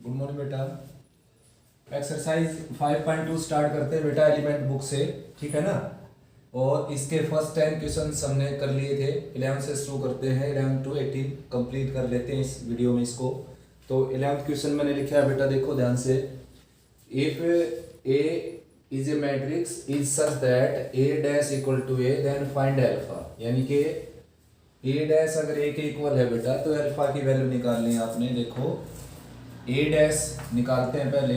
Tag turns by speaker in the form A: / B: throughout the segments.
A: Good morning बेटा। Exercise 5.2 start करते हैं बेटा एलिमेंट बुक से, ठीक है ना। और इसके फर्स्ट 10 क्वेश्चन हमने कर लिए थे। 11 से शुरू करते हैं, 11 to 18 कंप्लीट कर लेते हैं इस वीडियो में इसको। तो 11th क्वेश्चन मैंने लिखा है बेटा, देखो ध्यान से। If A is a matrix is such that A dash equal to A then find alpha. यानी कि ए डैश अगर ए के इक्वल है बेटा तो अल्फा की वैल्यू निकालनी है आपने। देखो ए डैश निकालते हैं पहले,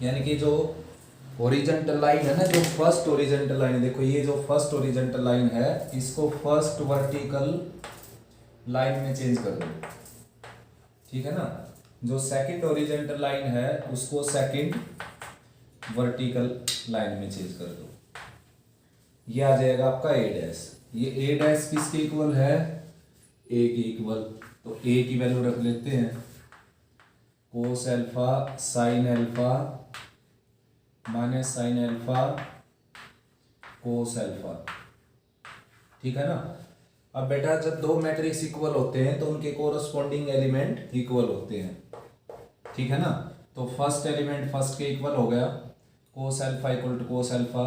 A: यानी कि जो ओरिजेंटल लाइन है ना, जो फर्स्ट ओरिजेंटल लाइन है, देखो ये जो फर्स्ट ओरिजेंटल लाइन है इसको फर्स्ट वर्टिकल लाइन में चेंज कर दो, ठीक है ना। जो सेकंड ओरिजेंटल लाइन है उसको सेकंड वर्टिकल लाइन में चेंज कर दो। ये आ जाएगा आपका ए डैश। ये ए डैश किसके इक्वल है? ए के इक्वल। तो ए की वैल्यू रख लेते हैं कोस alpha sine alpha minus sine alpha कोस एल्फा, ठीक है ना। अब बेटा जब दो मैट्रिक्स इक्वल होते हैं तो उनके कोरस्पॉन्डिंग एलिमेंट इक्वल होते हैं, ठीक है ना। तो फर्स्ट एलिमेंट फर्स्ट के इक्वल हो गया, cos alpha equal to cos alpha.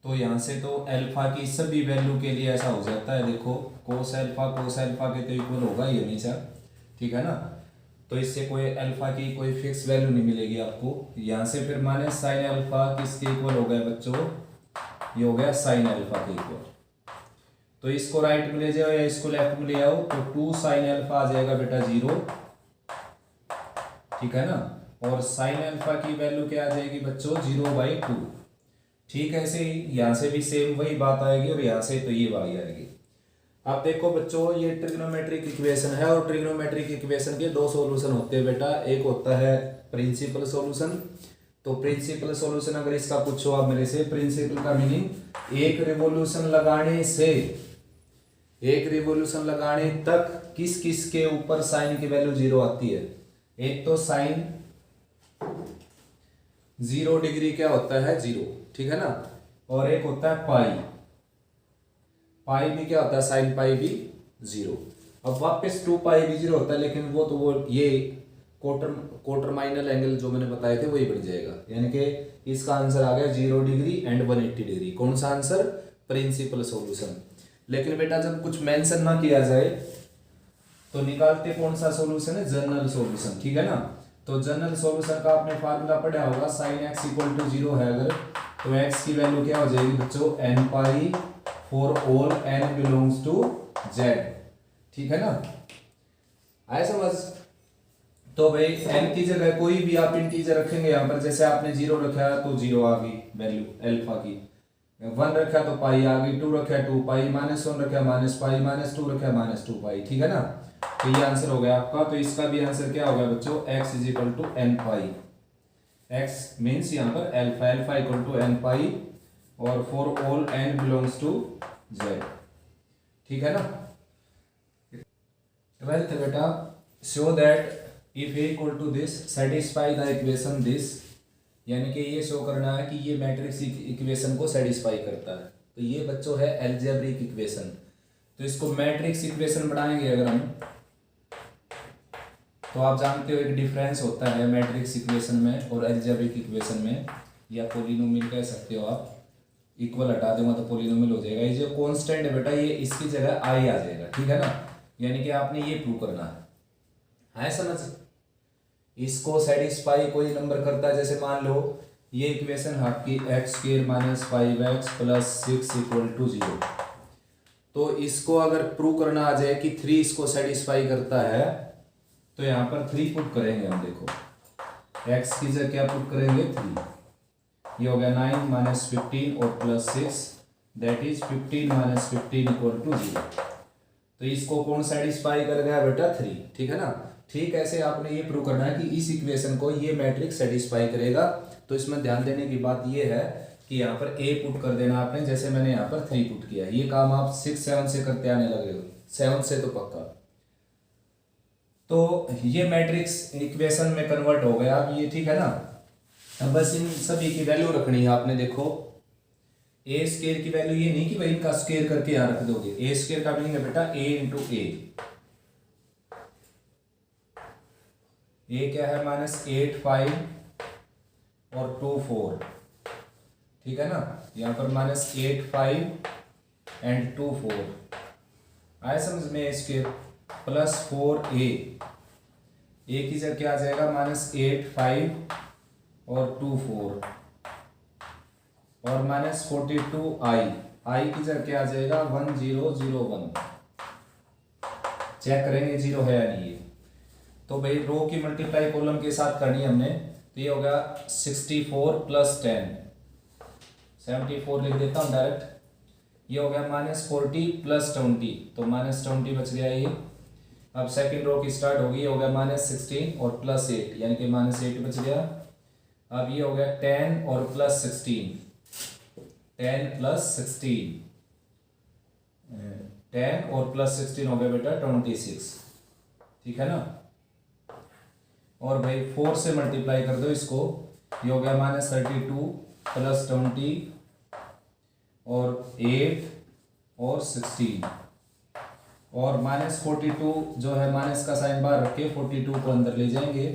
A: तो यहाँ से तो एल्फा की सभी वैल्यू के लिए ऐसा हो जाता है, देखो कोस एल्फा के तो इक्वल होगा ही हमेशा, ठीक है ना। तो इससे कोई अल्फा की कोई फिक्स वैल्यू नहीं मिलेगी आपको। यहाँ से फिर माइनस साइन अल्फा किसके इक्वल हो गया बच्चों? ये हो गया साइन अल्फा के इक्वल। तो इसको राइट में ले जाओ या इसको लेफ्ट में ले आओ तो 2 साइन अल्फा आ जाएगा बेटा 0, ठीक है ना। और साइन अल्फा की वैल्यू क्या आ जाएगी बच्चों? 0/2। ठीक है, ऐसे ही यहाँ से भी सेम वही बात आएगी और यहाँ से तो ये वाली आएगी। अब देखो बच्चों, ये ट्रिग्नोमेट्रिक इक्वेशन है और ट्रिग्नोमेट्रिक इक्वेशन के दो सॉल्यूशन होते हैं बेटा। एक होता है प्रिंसिपल सॉल्यूशन। तो प्रिंसिपल सॉल्यूशन अगर इसका पूछो आप मेरे से, प्रिंसिपल का मीनिंग एक रिवॉल्यूशन लगाने से एक रिवॉल्यूशन लगाने तक किस किस के ऊपर साइन की वैल्यू 0 आती है। एक तो साइन 0 डिग्री क्या होता है? 0, ठीक है ना। और एक होता है पाई, पाई भी क्या होता है? साइन पाई भी 0। अब वापस 2 पाई भी 0 होता है, लेकिन वो ये क्वार्टर माइनल एंगल जो मैंने बताए थे वही बन जाएगा। यानी कि इसका आंसर आ गया 0 डिग्री एंड 180 डिग्री। कौन सा आंसर? Principal solution. लेकिन बेटा जब कुछ मेंशन ना किया जाए तो निकालते कौन सा सॉल्यूशन है? जनरल सॉल्यूशन, ठीक है ना। तो जनरल सॉल्यूशन का आपने फार्मूला पढ़ा होगा, साइन एक्स इक्वल टू 0 है अगर, तो एक्स की वैल्यू क्या हो जाएगी बच्चों? N pi for all n belongs to z, ठीक है ना। आए समझ? तो भाई n की जगह कोई भी आप इंटीजर रखेंगे यहाँ पर, जैसे आपने 0 रखा तो 0 आ गई वैल्यू अल्फा की, 1 रखा तो पाई आ गई, 2 रखा 2 पाई, -1 रखा माइनस पाई, -2 रखा -2 पाई, ठीक है ना। तो ये आंसर हो गया आपका। तो इसका भी आंसर क्या हो गया बच्चों? x is equal to n pi. x means यहाँ पर alpha equal to n pi और for all n belongs to z, ठीक है ना। 12th बेटा, show that if A equal to this satisfy the equation this. यानी कि ये शो करना है कि ये मैट्रिक्स इक्वेशन को सेटिस्फाई करता है। तो ये बच्चों है एल्जेब्रिक इक्वेशन। तो इसको मैट्रिक्स इक्वेशन बनाएंगे अगर हम, तो आप जानते हो एक डिफरेंस होता है मैट्रिक्स इक्वेशन में और एल्जेब्रिक इक्वेशन में, या पोलिनोमियल कह सकते हो आप। इक्वल हटा दूंगा तो पोलिनोमियल हो जाएगा। ये जो कांस्टेंट है बेटा ये इसकी जगह आई आ जाएगा, ठीक है ना। यानी कि आपने ये प्रूव करना है समझ। इसको सेटिस्फाई कोई नंबर करता है, जैसे मान लो ये इक्वेशन आपकी x² - 5x + 6 = 0। तो इसको अगर प्रूव करना आ जाए कि 3 इसको सेटिस्फाई करता है तो यहाँ पर 3 पुट करेंगे हम। देखो x की जगह क्या पुट करेंगे? 3। ये हो गया 9 - 15 और +6 दैट इज 15 - 15 = 0। तो इसको कौन सेटिस्फाई कर गया बेटा? 3, ठीक है ना। ठीक ऐसे आपने ये प्रूव करना है कि इस इक्वेशन को ये मैट्रिक्स सेटिस्फाई करेगा। तो इसमें ध्यान देने की बात ये है कि यहाँ पर a पुट कर देना आपने, जैसे मैंने यहाँ पर 3 पुट किया। ये काम आप 6 7 से करते आने लगे हो, 7 से तो पक्का। तो ये मैट्रिक्स इक्वेशन में कन्वर्ट हो गया अब ये, ठीक है ना। अब बस इन सभी की वैल्यू रखनी है आपने। देखो a² की वैल्यू ये नहीं कि भाई इनका स्क्वायर करके यहाँ रख दोगे। a² का मीनिंग है बेटा a × a। ए क्या है -8 5 और 2 4, ठीक है ना। यहाँ पर -8 5 एंड 2 4 आए समझ में। इसके +4a, ए की जगह क्या आ जाएगा -8 5 और 2 4 और -42i, आई की जगह क्या आ जाएगा 1001। चेक करेंगे जीरो है या नहीं है। तो भाई रो की मल्टीप्लाई कॉलम के साथ करनी है हमने, तो ये होगा 64 + 10, 74 लिख देता हूँ डायरेक्ट। ये हो गया -40 + 20, तो -20 बच गया ये। अब सेकंड रो की स्टार्ट होगी, ये हो गया -16 और +8 यानी कि -8 बच गया। अब ये हो गया 10 और +16, 10 + 16, 10 और +16 हो गया बेटा 26, ठीक है ना। और भाई 4 से मल्टीप्लाई कर दो इसको, ये हो गया -32 + 20 और 8 और 16 और -42 जो है माइनस का साइन बाहर रख के 42 को अंदर ले जाएंगे।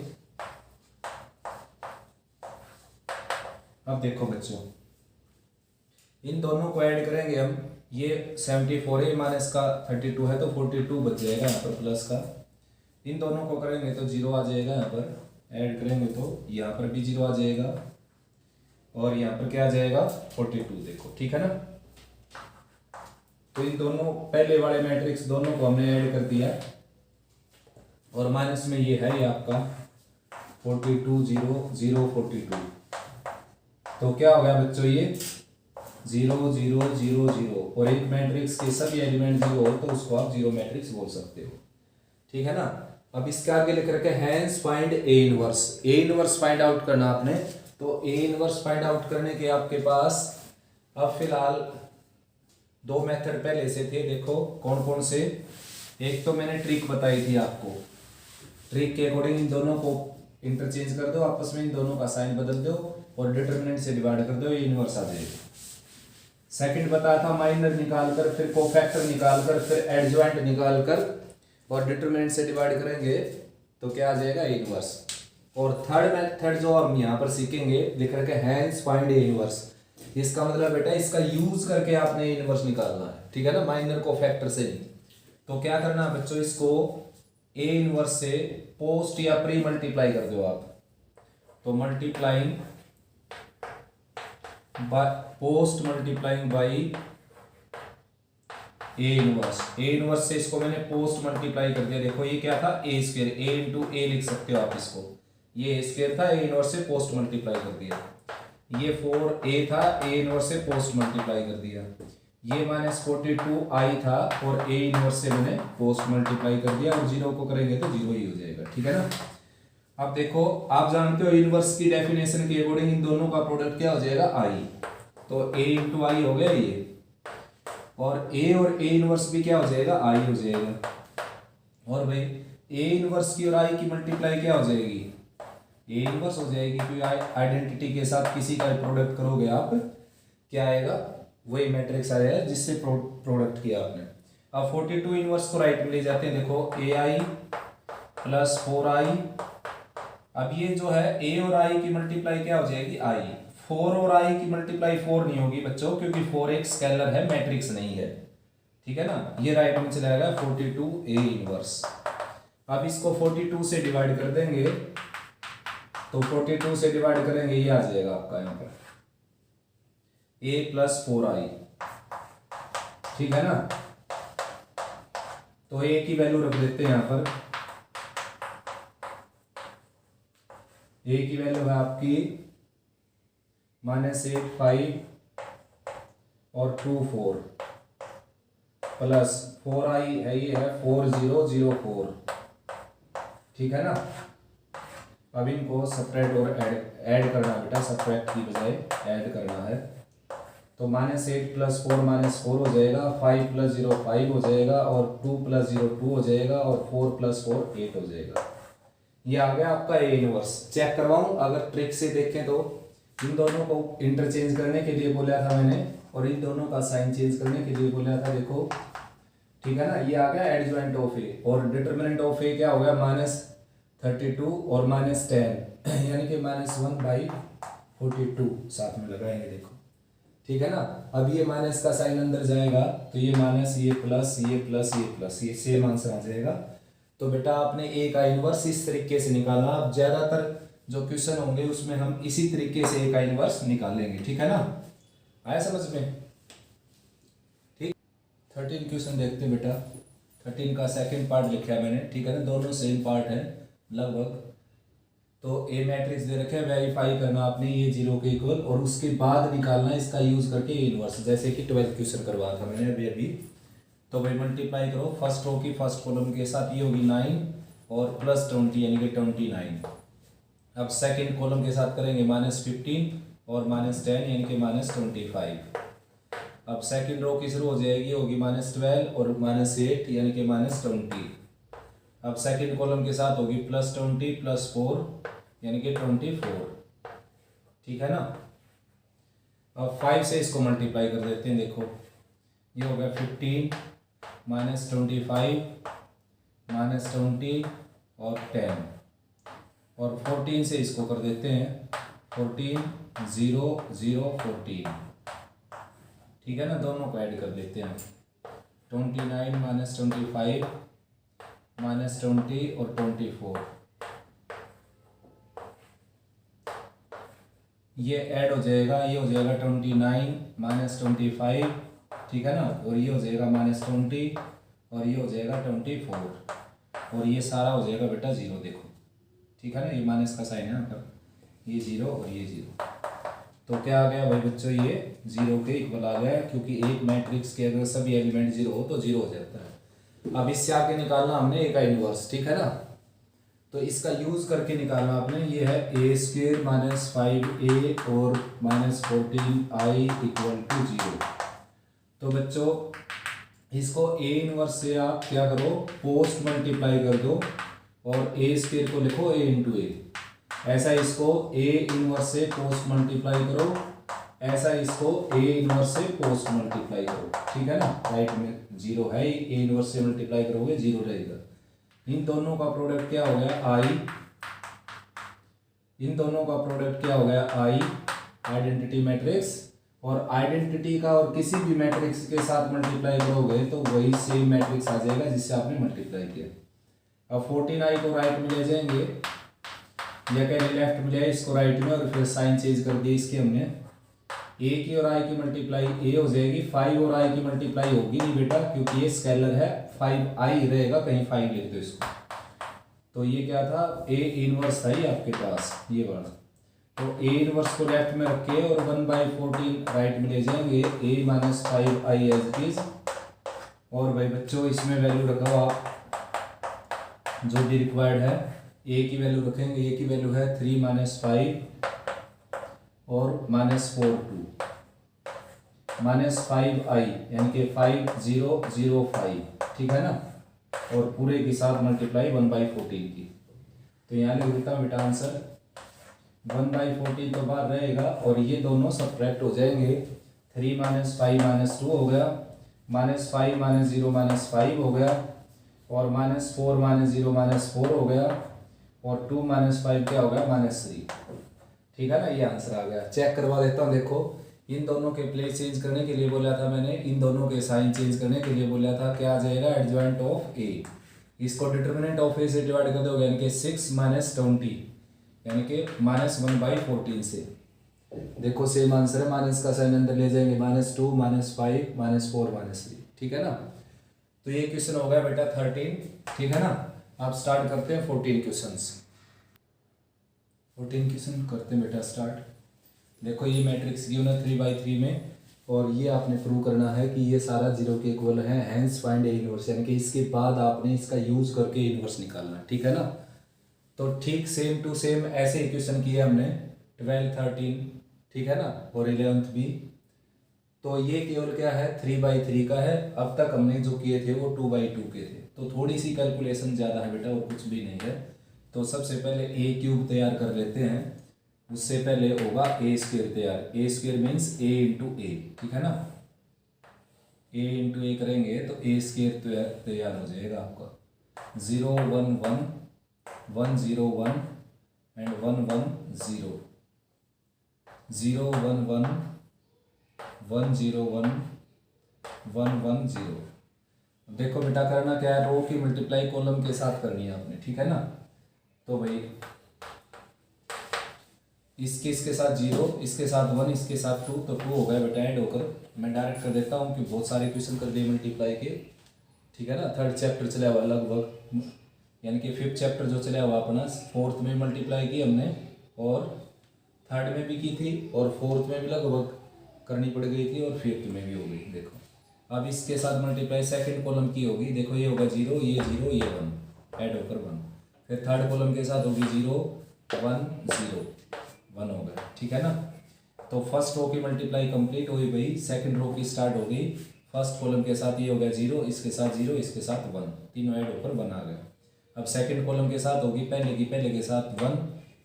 A: अब देखो बच्चों, इन दोनों को ऐड करेंगे हम, ये 74 है माइनस का 32 है तो 42 बच जाएगा यहाँ पर प्लस का। इन दोनों को करेंगे तो 0 आ जाएगा, यहाँ पर ऐड करेंगे तो यहाँ पर भी 0 आ जाएगा और यहाँ पर क्या आ जाएगा 42, देखो ठीक है ना। तो इन दोनों पहले वाले मैट्रिक्स दोनों को हमने ऐड कर दिया और माइनस में ये है ये आपका 42 0 0 42। तो क्या हो गया बच्चों, ये 0 0 0 0 और एक मैट्रिक्स के सभी एलिमेंट 0 हो तो उसको आप जीरो मैट्रिक्स बोल सकते हो, ठीक है ना। अब इसके आगे लिख रखे हैंस find A inverse. A inverse find out करना आपने, तो ए इनवर्स फाइंड आउट करने के आपके पास अब फिलहाल दो मेथड पहले से थे, देखो कौन कौन से। एक तो मैंने ट्रिक बताई थी आपको, ट्रिक के अकॉर्डिंग इन दोनों को इंटरचेंज कर दो आपस में, इन दोनों का साइन बदल दो और डिटरमिनेंट से डिवाइड कर दो, ये इनवर्स आ जाएगा। सेकंड बताया था माइनर निकालकर फिर कोफैक्टर निकालकर फिर एडजॉइंट निकालकर और डिटरमिनेंट से डिवाइड करेंगे तो क्या आ जाएगा इनवर्स। और थर्ड मेथड जो हम यहाँ पर सीखेंगे लिख रखे हैंस फाइंड ए इनवर्स। इसका मतलब बेटा इसका यूज करके आपने इनवर्स निकालना है, ठीक है ना, माइनर कोफैक्टर से नहीं। तो क्या करना है बच्चों, इसको ए इनवर्स से पोस्ट या प्री मल्टीप्लाई कर दो आप। तो multiplying post multiplying by A inverse. A inverse से इसको मैंने पोस्ट मल्टीप्लाई कर दिया, देखो ये क्या था ए स्क्वायर, ए इंटू ए लिख सकते हो आप इसको, ये ए स्क्वायर था, ए इनवर्स से पोस्ट मल्टीप्लाई कर दिया। ये 4a था, ए इनवर्स से पोस्ट मल्टीप्लाई कर दिया। ये -42i था और ए इनवर्स से मैंने पोस्ट मल्टीप्लाई कर दिया और 0 को करेंगे तो 0 ही हो जाएगा, ठीक है ना। अब देखो आप जानते हो इनवर्स की डेफिनेशन के अकॉर्डिंग इन दोनों का प्रोडक्ट क्या हो जाएगा i, तो a इंटू आई हो गया ये, और a इनवर्स भी क्या हो जाएगा i हो जाएगा। और भाई a इनवर्स की और i की मल्टीप्लाई क्या हो जाएगी, ए इनवर्स हो जाएगी, क्योंकि आइडेंटिटी के साथ किसी का प्रोडक्ट करोगे आप क्या आएगा, वही मैट्रिक्स आएगा जिससे प्रोडक्ट किया आपने। अब 42 इनवर्स को राइट में ले जाते हैं, देखो ai + 4i। अब ये जो है a और i की मल्टीप्लाई क्या हो जाएगी i, 4 और i की मल्टीप्लाई 4 नहीं होगी बच्चों, क्योंकि 4 एक स्केलर है, मैट्रिक्स नहीं है, ठीक है ना। ये राइट में चला जाएगा 42 a इनवर्स। अब इसको 42 से डिवाइड कर देंगे, तो 42 से डिवाइड करेंगे ये आ जाएगा आपका यहाँ पर a + 4i, ठीक है ना। तो a की वैल्यू रख देते हैं यहाँ पर, a की वैल्यू है आपकी -8 5 और 2 4 प्लस 4i है, ये है 4004, ठीक है ना। अब इनको सब्ट्रैक्ट और ऐड करना बेटा, सब्ट्रैक्ट की बजाय ऐड करना है। तो -8 + 4 -4 हो जाएगा, 5 + 0 5 हो जाएगा और 2 + 0 2 हो जाएगा और 4 + 4 8 हो जाएगा। ये आ गया आपका ए इनवर्स। चेक करवाऊं अगर ट्रिक से देखें तो इन दोनों को इंटरचेंज करने के लिए बोला था मैंने और इन दोनों का साइन चेंज करने के लिए बोला था, देखो ठीक है ना। ये आ गया एडजॉइंट ऑफ ए और डिटरमिनेंट ऑफ ए क्या हो गया 32 और -10 यानी कि -1/42 साथ में लगाएंगे देखो, ठीक है ना। अब ये माइनस का साइन अंदर जाएगा तो ये माइनस, ये प्लस, ये प्लस, ये प्लस, ये सेम आंसर आ जाएगा। तो बेटा आपने ए का इनवर्स इस तरीके से निकालना। अब ज्यादातर जो क्वेश्चन होंगे उसमें हम इसी तरीके से ए का इनवर्स निकालेंगे, ठीक है ना। आया समझ में? ठीक। 13 क्वेश्चन देखते हैं बेटा। 13 का सेकंड पार्ट लिखा है मैंने, ठीक है ना, दोनों सेम पार्ट है लगभग। तो ए मैट्रिक्स दे रखे, वेरीफाई करना आपने ये 0 के इक्वल, और उसके बाद निकालना इसका यूज करके इनवर्स, जैसे कि 12th क्वेश्चन करवाया था मैंने अभी। तो भाई मल्टीप्लाई करो फर्स्ट रो की फर्स्ट कॉलम के साथ, ये होगी 9 और प्लस 20 यानी कि 29। अब सेकंड कॉलम के साथ करेंगे -15 और -10 यानी कि -25। अब सेकंड रो किस रो हो जाएगी, होगी -12 और -8 यानी कि -20। अब सेकंड कॉलम के साथ होगी +20 +4 यानी कि 24, ठीक है ना। अब 5 से इसको मल्टीप्लाई कर देते हैं, देखो ये हो गया 15 -25 -20 और 10, और 14 से इसको कर देते हैं 14 0 0 14, ठीक है ना। दोनों को ऐड कर देते हैं, 29 -25 -20 और 24, ये ऐड हो जाएगा, ये हो जाएगा 29 -25, ठीक है ना, और ये हो जाएगा -20 और ये हो जाएगा 24, और ये सारा हो जाएगा बेटा 0, देखो, ठीक है ना। ये माइनस का साइन है यहाँ पर, ये 0 और ये 0, तो क्या आ गया भाई बच्चों, ये 0 के इक्वल आ गया, क्योंकि एक मैट्रिक्स के अगर सभी एलिमेंट 0 हो तो 0 हो जाता है। अब इससे आगे निकालना हमने ए का इनवर्स, ठीक है ना। तो इसका यूज करके निकालना आपने, ये है a² - 5a और -14i = 0। तो बच्चों इसको ए इनवर्स से आप क्या करो, पोस्ट मल्टीप्लाई कर दो और a² को लिखो a × a। ऐसा इसको ए इनवर्स से पोस्ट मल्टीप्लाई करो, ऐसा इसको ए इनवर्स से पोस्ट मल्टीप्लाई करो, ठीक है ना। राइट में 0 है, ए इनवर्स से मल्टीप्लाई करोगे 0 रहेगा। इन दोनों का प्रोडक्ट क्या हो गया आई, इन दोनों का प्रोडक्ट क्या हो गया आई, आइडेंटिटी मैट्रिक्स। और आइडेंटिटी का और किसी भी मैट्रिक्स के साथ मल्टीप्लाई करोगे तो वही सेम मैट्रिक्स आ जाएगा जिससे आपने मल्टीप्लाई किया। अब 14i को राइट में ले जाएंगे, या कह लेफ्ट में ले, इसको राइट में, और फिर साइन चेंज कर दिए इसके हमने। ए की और आई की मल्टीप्लाई ए हो जाएगी, 5 और आई की मल्टीप्लाई होगी नहीं बेटा, क्योंकि ये स्केलर है, 5i रहेगा, कहीं 5 लिख दो इसको। तो ये क्या था, ए इनवर्स था ये आपके पास, ये वाला। तो ए इनवर्स को लेफ्ट में रखे और 1/14 राइट में ले जाएंगे, a - 5i as it is. और भाई बच्चों इसमें वैल्यू रखो आप जो भी रिक्वायर्ड है, a की वैल्यू रखेंगे, a की वैल्यू है 3 - 5 और -42 -5i यानी कि 5005, ठीक है ना, और पूरे के साथ मल्टीप्लाई 1/14 की। तो यहाँ लिख देता हूँ बेटा आंसर, 1/14 तो बाहर रहेगा और ये दोनों सब्ट्रैक्ट हो जाएंगे। 3 - 5 - 2 हो गया, -5 - 0 - 5 हो गया, और -4 - 0 - 4 हो गया, और 2 - 5 क्या हो गया, -3, ठीक है ना। ये आंसर आ गया। चेक करवा देता हूँ, देखो इन दोनों के प्लेस चेंज करने के लिए बोला था मैंने, इन दोनों के साइन चेंज करने के लिए बोला था, क्या आ जाएगा, एडजॉइंट ऑफ ए। इसको डिटर्मिनेंट ऑफ ए से डिवाइड कर दोगे यानी कि 6 - 20 यानी कि -1/14 से। देखो सेम आंसर है, माइनस का साइन अंदर ले जाएंगे, -2 -5 -4 -3, ठीक है ना। तो ये क्वेश्चन हो गया बेटा 13, ठीक है ना। आप स्टार्ट करते हैं 14 क्वेश्चंस। 14 क्वेश्चन करते हैं बेटा स्टार्ट। देखो ये मैट्रिक्स गिवन है 3/3 में, और ये आपने प्रूव करना है कि ये सारा 0 के इक्वल है, हैंस फाइंड ए इनवर्स, यानी कि इसके बाद आपने इसका यूज करके इनवर्स निकालना है, ठीक है ना। तो ठीक सेम टू सेम ऐसे इक्वेशन किए हमने 12 13, ठीक है ना, और 11th भी। तो ये केवल क्या है 3/3 का है, अब तक हमने जो किए थे वो 2/2 के थे, तो थोड़ी सी कैलकुलेशन ज़्यादा है बेटा और कुछ भी नहीं है। तो सबसे पहले a³ तैयार कर लेते हैं, उससे पहले होगा a² तैयार। a² मीन्स a × a, ठीक है ना। a × a करेंगे तो a² तैयार हो जाएगा आपका 0 1 1 1 0 1 एंड 1 1 0, 0 1 1 1 0 1 1 1 0। देखो बेटा करना क्या है, रो की मल्टीप्लाई कॉलम के साथ करनी है आपने, ठीक है ना। तो भाई इसके साथ 0, इसके साथ 1, इसके साथ 2, तो 2 हो गया बेटा ऐड होकर। मैं डायरेक्ट कर देता हूँ कि बहुत सारे क्वेश्चन कर दिए मल्टीप्लाई के, ठीक है ना। थर्ड चैप्टर चला हुआ लगभग, यानी कि 5th चैप्टर जो चला हुआ अपना, 4th में मल्टीप्लाई की हमने और 3rd में भी की थी और 4th में भी लगभग करनी पड़ गई थी और 5th में भी हो गई। देखो अब इसके साथ मल्टीप्लाई सेकंड कॉलम की होगी, देखो ये होगा 0, ये 0, ये 1 ऐड होकर 1। फिर थर्ड कॉलम के साथ होगी 0 1 0 1 हो गया, ठीक है ना। तो फर्स्ट रो की मल्टीप्लाई कंप्लीट हुई भाई, सेकंड रो की स्टार्ट हो गई। फर्स्ट कॉलम के साथ ये हो गया 0, इसके साथ 0, इसके साथ 1, तीनों ऐड होकर 1 आ गया। अब सेकंड कॉलम के साथ होगी पहले के साथ 1,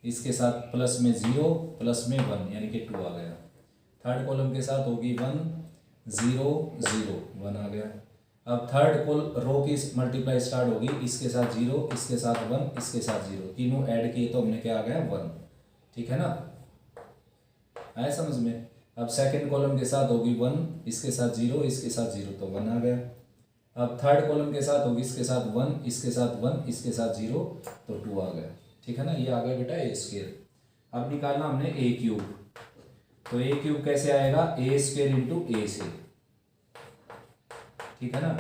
A: इसके साथ प्लस में 0 प्लस में 1 यानी कि 2 आ गया। थर्ड कॉलम के साथ होगी 1 0 0 1 आ गया। अब थर्ड रो की मल्टीप्लाई स्टार्ट होगी, इसके साथ 0, इसके साथ 1, इसके साथ 0, तीनों ऐड किए तो हमने क्या आ गया 1, ठीक है ना, आया समझ में। अब सेकंड कॉलम के साथ होगी 1, इसके साथ 0, इसके साथ 0, तो 1 आ गया। अब थर्ड कॉलम के साथ होगी इसके साथ 1, इसके साथ 1, इसके साथ 0, तो 2 आ गया, ठीक है ना। ये आ गया बेटा ए स्क्वायर। अब निकालना हमने ए क्यूब, तो ए क्यूब कैसे आएगा, ए स्क्वायर इंटू ए से, ठीक है ना।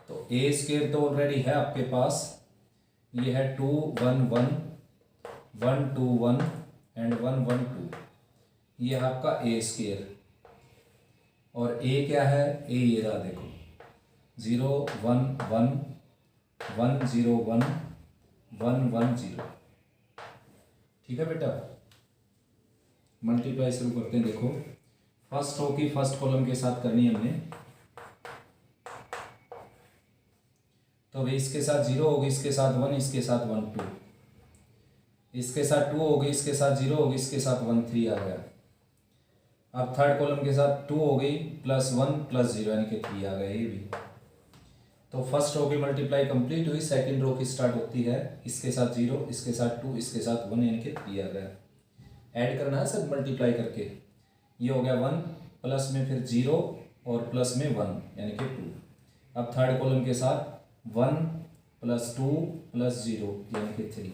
A: तो ए स्क्वायर तो ऑलरेडी है आपके पास, ये है 2 1 1 1 2 1 एंड 1 1 2, ये है आपका ए स्क्वायर। और ए क्या है, ए ये रहा देखो 0 1 1 1 0 1 1 1 0, ठीक है बेटा। मल्टीप्लाई शुरू करते हैं। देखो फर्स्ट रो की फर्स्ट कॉलम के साथ करनी है हमने, तो भाई इसके साथ 0 होगी, इसके साथ 1, इसके साथ 1 2, इसके साथ 2 होगी, इसके साथ 0 होगी, इसके साथ 1 3 आ गया। अब थर्ड कॉलम के साथ 2 हो गई प्लस 1 प्लस 0 यानी कि 3 आ गया ये भी। तो फर्स्ट रो की मल्टीप्लाई कंप्लीट हुई, सेकंड रो की स्टार्ट होती है, इसके साथ 0, इसके साथ 2, इसके साथ 1 यानी कि 3 आ गया। ऐड करना है सब मल्टीप्लाई करके, ये हो गया 1 प्लस में फिर 0 और प्लस में 1 यानी कि 2। अब थर्ड कॉलम के साथ 1 प्लस 2 प्लस 0 यानी कि 3।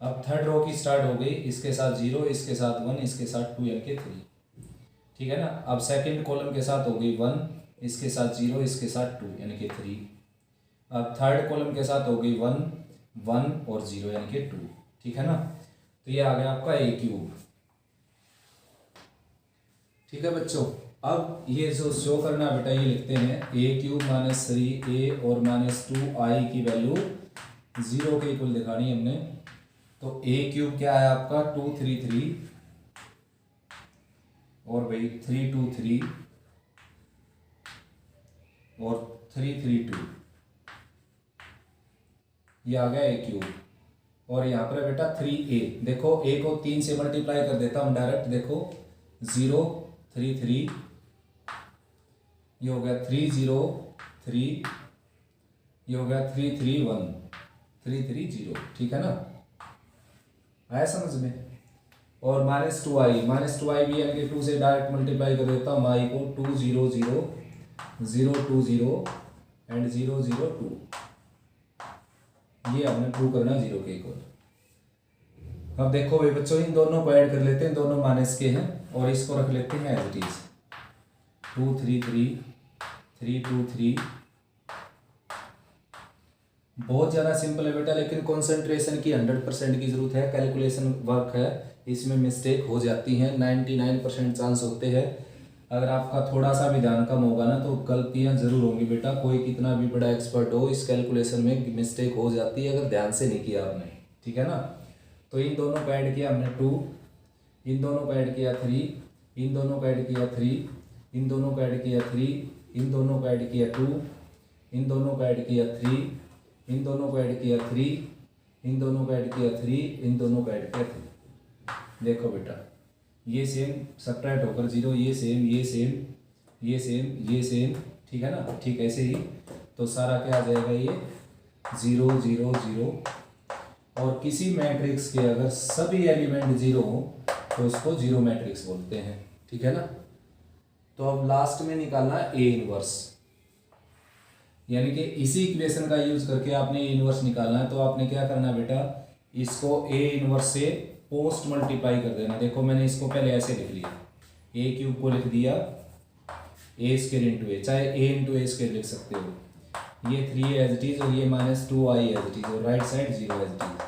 A: अब थर्ड रो की स्टार्ट हो गई, इसके साथ 0, इसके साथ 1, इसके साथ 2 यानी कि 3, ठीक है ना। अब सेकंड कॉलम के साथ हो गई 1, इसके साथ 0, इसके साथ 2 यानी कि 3। अब थर्ड कॉलम के साथ हो गई 1 1 और 0 यानी कि 2, ठीक है ना। तो ये आ गया आपका ए क्यूब, ठीक है बच्चों। अब ये जो शो करना बेटा, ये लिखते हैं ए क्यूब माइनस 3a और माइनस 2i की वैल्यू 0 के इक्वल दिखानी है हमने। तो ए क्यूब क्या है आपका 2 3 3 और भाई 3 2 3 और 3 3 2, ये आ गया ए क्यूब। और यहाँ पर बेटा 3a, देखो a को 3 से मल्टीप्लाई कर देता हूँ डायरेक्ट, देखो 0 3 3, ये हो गया 3 0 3, ये हो गया 3 3 1 3 3 0, ठीक है ना, आया समझ में। और माइनस 2i भी यानी कि 2 से डायरेक्ट मल्टीप्लाई कर देता हूँ i को 2 0 0 0 2 0 एंड 0 0 2, ये हमने प्रूव करना 0 के इक्वल। अब देखो भाई बच्चों, इन दोनों को ऐड कर लेते हैं, दोनों माइनस के हैं, और इसको रख लेते हैं एज इट इज 2 3 3 3 2 3। बहुत ज़्यादा सिंपल है बेटा, लेकिन कंसंट्रेशन की 100% की ज़रूरत है, कैलकुलेशन वर्क है, इसमें मिस्टेक हो जाती है, 99% चांस होते हैं। अगर आपका थोड़ा सा भी ध्यान कम होगा ना तो गलतियां ज़रूर होंगी बेटा, कोई कितना भी बड़ा एक्सपर्ट हो, इस कैलकुलेशन में मिस्टेक हो जाती है अगर ध्यान से नहीं किया आपने, ठीक है ना। तो इन दोनों को ऐड किया हमने 2, इन दोनों को ऐड किया 3, इन दोनों को ऐड किया 3, इन दोनों को ऐड किया 3, इन दोनों को ऐड किया 2, इन दोनों को ऐड किया 3, इन दोनों को ऐड किया 3, इन दोनों को ऐड किया 3, इन दोनों को ऐड किया 3। देखो बेटा ये सेम सब्ट्रैक्ट होकर 0, ये सेम ये सेम ये सेम ये सेम, ठीक है ना, ठीक ऐसे ही। तो सारा क्या आ जाएगा, ये 0 0 0 और किसी मैट्रिक्स के अगर सभी एलिमेंट जीरो हो तो उसको जीरो मैट्रिक्स बोलते हैं, ठीक है ना। तो अब लास्ट में निकालना ए इनवर्स, यानी कि इसी इक्वेशन का यूज करके आपने ए इनवर्स निकालना है। तो आपने क्या करना है बेटा, इसको ए इनवर्स से पोस्ट मल्टीप्लाई कर देना। देखो मैंने इसको पहले ऐसे लिख लिया, ए क्यूब को लिख दिया ए स्क्वायर इंटू ए, चाहे ए इंटू ए स्क्वायर लिख सकते हो। ये 3 एज इट इज और ये -2i एज इट इज और right side 0 as it is.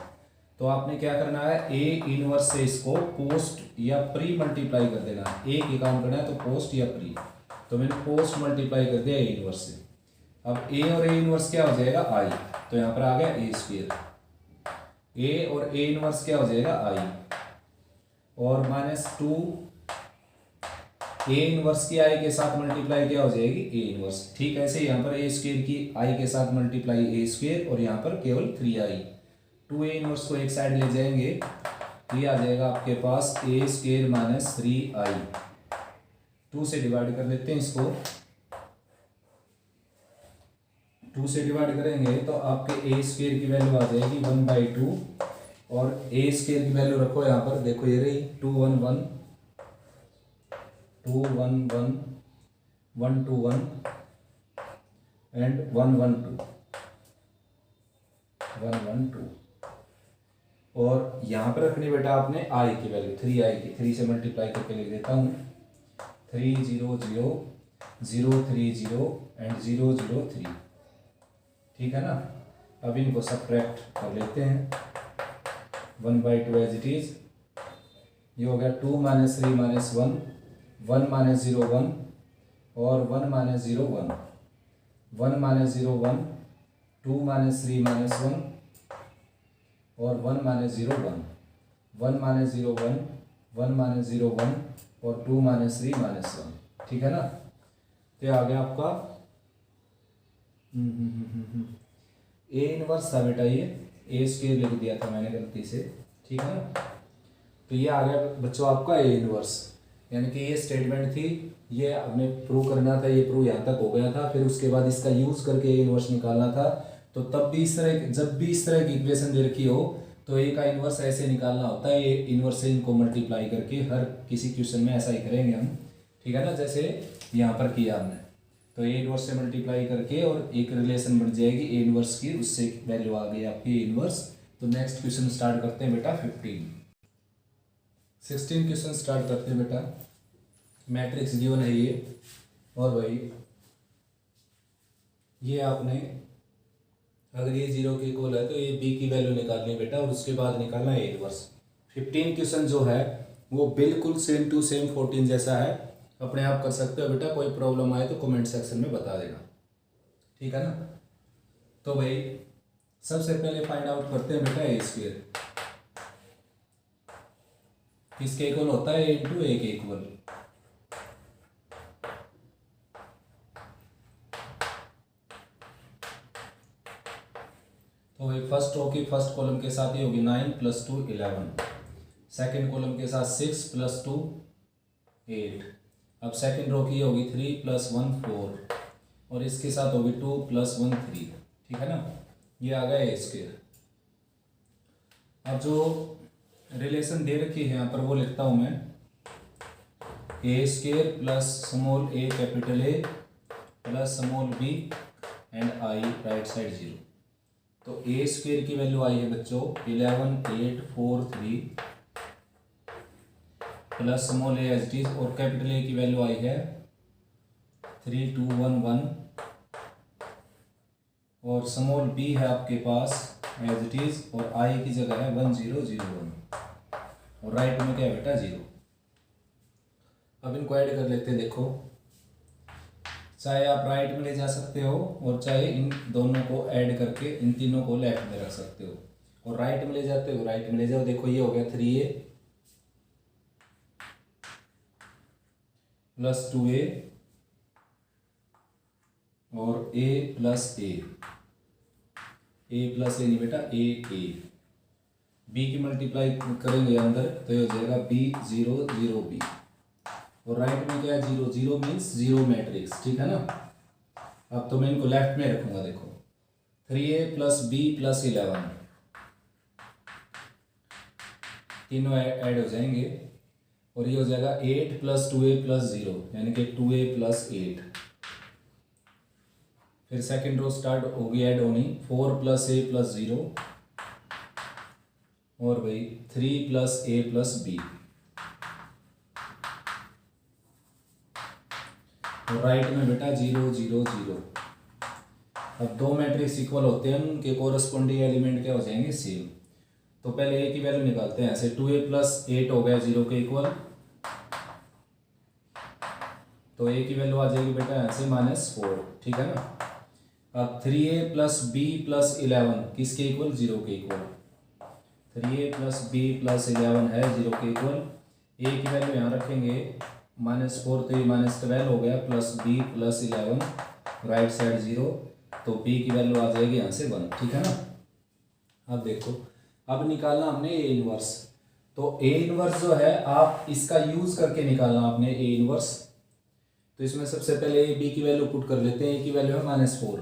A: तो आपने क्या करना है, ए इनवर्स से इसको पोस्ट या प्री मल्टीप्लाई कर देना है। ए की काम करना है तो पोस्ट या प्री, तो मैंने पोस्ट मल्टीप्लाई कर दिया ए इनवर्स से। अब ए और ए इनवर्स क्या हो जाएगा, आई, तो यहाँ पर आ गया ए स्क्वायर। ए और ए इनवर्स क्या हो जाएगा, आई, और -2 ए इनवर्स की आई के साथ मल्टीप्लाई क्या हो जाएगी, ए इनवर्स। ठीक ऐसे यहाँ पर ए स्क्वायर की आई के साथ मल्टीप्लाई ए स्क्वायर, और यहाँ पर केवल 3i। 2a इनवर्स को एक साइड ले जाएंगे, ये आ जाएगा आपके पास ए स्क्वायर -3i। 2 से डिवाइड कर लेते हैं इसको, 2 से डिवाइड करेंगे तो आपके ए स्क्वायर की वैल्यू आ जाएगी 1/2, और ए स्क्वायर की वैल्यू रखो यहाँ पर, देखो ये रही 2 1 1 2 1 1 1 2 1 एंड 1 1 2 1 1 2, और यहाँ पर रखनी बेटा आपने आई की वैल्यू 3i की। 3 से मल्टीप्लाई करके लिख देता हूँ, 3 0 0 0 3 0 एंड 0 0 3, ठीक है ना। अब इनको सब्ट्रैक्ट कर लेते हैं, 1/2 एज इट इज, ये हो गया 2 - 3 - 1 1 - 0 1 और 1 - 0 1 1 - 0 1 2 - 3 - 1 और 1 - 0 1 1 - 0 1 1 - 0 1 और 2 - 3 - 1, ठीक है ना। तो ये आ गया आपका ए इनवर्स था बेटा, ये ए स्क्वायर लिख दिया था मैंने गलती से, ठीक है ना। तो ये आ गया बच्चों आपका ए इनवर्स, यानी कि ये स्टेटमेंट थी, ये हमने प्रूव करना था, ये प्रूव यहाँ तक हो गया था। फिर उसके बाद इसका यूज करके ए इनवर्स निकालना था। तो तब भी इस तरह, जब भी इस तरह की इक्वेशन दे रखी हो तो ए का इनवर्स ऐसे निकालना होता है, ए इनवर्स से इनको मल्टीप्लाई करके। हर किसी क्वेश्चन में ऐसा ही करेंगे हम, ठीक है ना, जैसे यहाँ पर किया हमने। तो ए इनवर्स से मल्टीप्लाई करके और एक रिलेशन बन जाएगी ए इनवर्स की, उससे वैल्यू आ गई आपकी ए इनवर्स। तो नेक्स्ट क्वेश्चन स्टार्ट करते हैं बेटा 16 क्वेश्चन स्टार्ट करते हैं बेटा। मैट्रिक्स गिवन है ये, और भाई ये आपने अगर ये 0 के इक्वल है तो ये b की वैल्यू निकालनी है बेटा, और उसके बाद निकालना है ए इनवर्स। 15 क्वेश्चन जो है वो बिल्कुल सेम टू सेम 14 जैसा है, अपने आप कर सकते हो बेटा। कोई प्रॉब्लम आए तो कमेंट सेक्शन में बता देना, ठीक है ना। तो भाई सबसे पहले फाइंड आउट करते हैं बेटा ए स्क्वायर, किसके इक्वल होता है, ए इंटू ए के इक्वल। तो भाई फर्स्ट रो की फर्स्ट कॉलम के साथ ये होगी 9 + 2 11, सेकंड कॉलम के साथ 6 + 2 8। अब सेकंड रो की होगी 3 + 1 4, और इसके साथ होगी 2 + 1 3, ठीक है ना। ये आ गया ए स्क्वायर। अब जो रिलेशन दे रखी है यहाँ पर वो लिखता हूँ मैं, A square plus small A capital A plus small B and I right side 0। तो ए स्क्वायर की वैल्यू आई है बच्चों 11 8 4 3 plus small A as it is, और कैपिटल ए की वैल्यू आई है 3 2 1 1, और स्मॉल बी है आपके पास एज इट इज, और आई की जगह है 1 0 0 1, और राइट में क्या है बेटा 0। अब इनको ऐड कर लेते हैं। देखो चाहे आप राइट में ले जा सकते हो, और चाहे इन दोनों को ऐड करके इन तीनों को लेफ्ट में रख सकते हो, और राइट में ले जाते हो राइट में ले जाओ। देखो ये हो गया 3a + 2a और a + a, a + a नहीं बेटा a b की मल्टीप्लाई करेंगे अंदर तो ये हो जाएगा b 0 0 b, और राइट में क्या है 0 0 मीन्स 0 मैट्रिक्स, ठीक है ना। अब तो मैं इनको लेफ्ट में रखूंगा। देखो 3a + b + 11 तीनों ऐड हो जाएंगे और ये हो जाएगा 8 + 2a + 0 यानी कि 2a + 8। फिर सेकंड रो स्टार्ट होगी ऐड होनी, 4 + a + 0 और भाई 3 + a + b। और राइट में बेटा 0 0 0। अब दो मैट्रिक्स इक्वल होते हैं, उनके कोरस्पॉन्डिंग एलिमेंट क्या हो जाएंगे, सेम। तो पहले a की वैल्यू निकालते हैं ऐसे, 2a + 8 हो गया 0 के इक्वल, तो a की वैल्यू आ जाएगी बेटा ऐसे -4, ठीक है ना। अब 3a + b + 11 किसके इक्वल, 0 के इक्वल। 3a + b + 11 है 0 के इक्वल। a की वैल्यू यहाँ रखेंगे -4 तो ये -12 हो गया, प्लस b + 11 राइट साइड 0, तो b की वैल्यू आ जाएगी यहाँ से 1, ठीक है ना। अब देखो, अब निकालना हमने ए इनवर्स। तो ए इनवर्स जो है आप इसका यूज करके निकालना आपने ए इनवर्स। तो इसमें सबसे पहले ए बी की वैल्यू पुट कर लेते हैं। ए की वैल्यू है -4,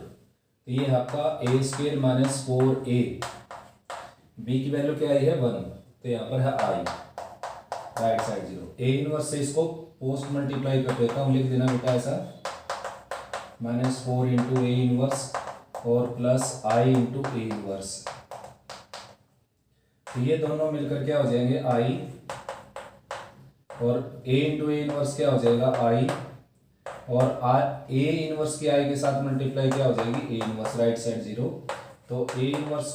A: तो ये आपका a² - 4a। बी की वैल्यू क्या आई है 1, तो यहाँ पर है i right side 0। A inverse से इसको पोस्ट मल्टीप्लाई कर देता हूँ, लिख देना बेटा ऐसा -4 × a इनवर्स और प्लस i × a इनवर्स। तो ये दोनों मिलकर क्या हो जाएंगे i, और a × a इनवर्स क्या हो जाएगा i, और a इनवर्स की i के साथ मल्टीप्लाई क्या हो जाएगी a इनवर्स राइट साइड 0। तो a इनवर्स